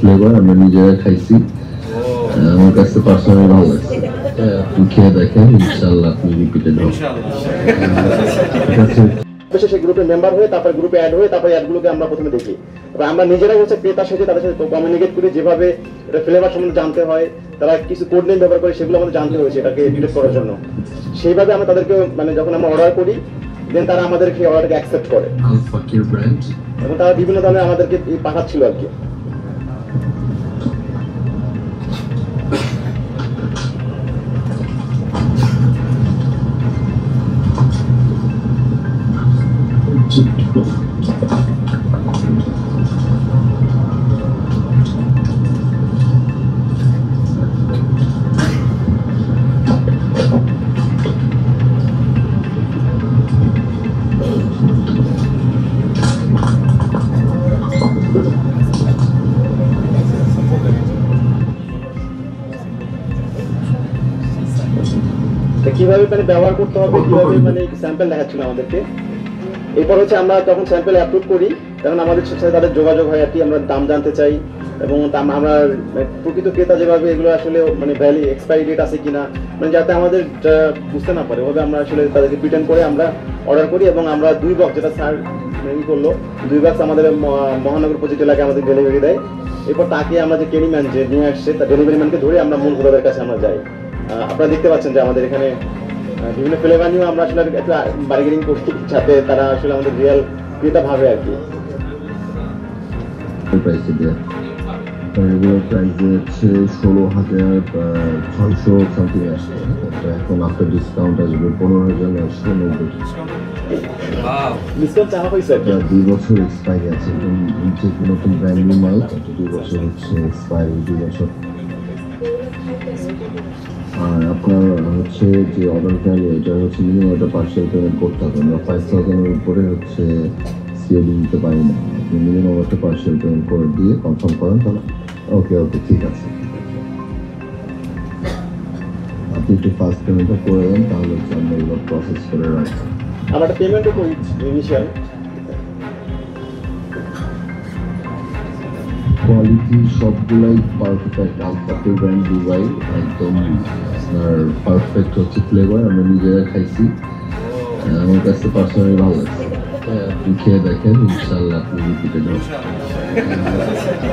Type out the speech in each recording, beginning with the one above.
Flavour আমরা নিজেরা খাইছি, আমার কাছে পার্সোনালি ভালো লাগছে। আপনি খেয়ে দেখেন, ইনশাআল্লাহ আপনি রিপিটেড হবেন। সেই গ্রুপের মেম্বার হয়ে তারপর গ্রুপে অ্যাড হয়ে তারপর অ্যাডগুলোকে আমরা প্রথমে দেখি। তবে আমরা নিজেরা হচ্ছে ক্রেতার সাথে তাদের সাথে কমিউনিকেট করি, যেভাবে এটা ফ্লেভার সম্বন্ধে জানতে হয়, তারা কিছু কোড নেম ব্যবহার করে সেগুলো আমাদের জানতে হয়েছে এটাকে ডিটেক্ট করার জন্য। সেইভাবে আমরা তাদেরকে মানে যখন আমরা অর্ডার করি দেন তারা আমাদের সেই অর্ডারটাকে অ্যাকসেপ্ট করে এবং তারা বিভিন্ন ধরনের আমাদেরকে পাঠাচ্ছিল আর কি। কিভাবে মানে ব্যবহার করতে হবে, কিভাবে মানে স্যাম্পল দেখাচ্ছিল আমাদেরকে। এরপর হচ্ছে আমরা যখন স্যাম্পল অ্যাপ্রুভ করি তখন আমাদের সাথে তাদের যোগাযোগ হয় আর কি, আমরা দাম জানতে চাই এবং আমরা প্রকৃত ক্রেতা যেভাবে এগুলো আসলে মানে ভ্যালি এক্সপায়ারি ডেট আছে কিনা মানে যাতে আমাদের বুঝতে না পারে ওভাবে আমরা আসলে তাদেরকে প্রিটেন্ড করে আমরা অর্ডার করি এবং আমরা 2 বক্স যেটা স্যার ই করলো 2 বক্স আমাদের মহানগর প্রজেক্ট এলাকায় আমাদের ডেলিভারি দেয়। এরপর তাকে আমরা যে কেরিম্যান যে নিয়ে আসছে তার ডেলিভারি ম্যানকে ধরে আমরা মূল গ্রাহকের কাছে আমরা যাই। আপনারা দেখতে পাচ্ছেন যে আমাদের এখানে বিভিন্ন ফ্লেভার নিয়েও আমরা আসলে একটু বার্গেনিং করি যাতে তারা আসলে আমাদের রিয়েল ক্রেতা ভাবে আর কি। রেগুলার প্রাইস হচ্ছে 16,600 সামথিং আসছে, এখন আফটার ডিসকাউন্ট আসবে 15,990। ডিসকাউন্ট চাওয়া হয়েছে 2 বছর এক্সপায়ারি আছে, যে নতুন ব্র্যান্ড নিউ মাল 2 বছর হচ্ছে এক্সপায়ারি 2 বছর। আর আপনার হচ্ছে যে অর্ডার ভ্যালু এটা হচ্ছে মিনিমাম একটা পার্সেল পেমেন্ট করতে হবে, আমরা 5,000 এর উপরে হচ্ছে সিওডি নিতে পারি না। আপনি মিনিমাম একটা পার্সেল পেমেন্ট করে দিয়ে কনফার্ম করেন তাহলে ওকে ঠিক আছে। আপনি একটু ফাস্ট পেমেন্টটা করে দেন তাহলে হচ্ছে আমরা এগুলো প্রসেস করে রাখবো। আমরা একটা পেমেন্টও করি ইনিশিয়াল। কোয়ালিটি সবগুলাই পারফেক্ট, আলফাতে ব্র্যান্ড দুবাই একদম আপনার পারফেক্ট হচ্ছে ফ্লেভার আমরা নিজেরা খাইছি, আমার কাছে পার্সোনালি ভালো লাগছে। আপনি খেয়ে দেখেন, ইনশাআল্লাহ আপনি রিপিটেড হবেন।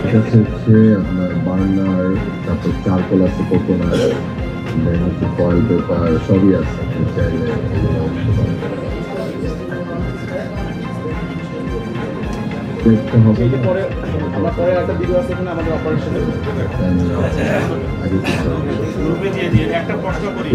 এটা হচ্ছে আপনার বার্নার, তারপর চারকোল আছে, কোকোনাট, দেন হচ্ছে ফয়েল পেপার সবই আছে, আপনি চাইলে এগুলো দেখতে হবে। পরে একটা ভিডিও আছে এখানে আমাদের অপারেশনের গ্রুপে দিয়ে একটা প্রশ্ন করি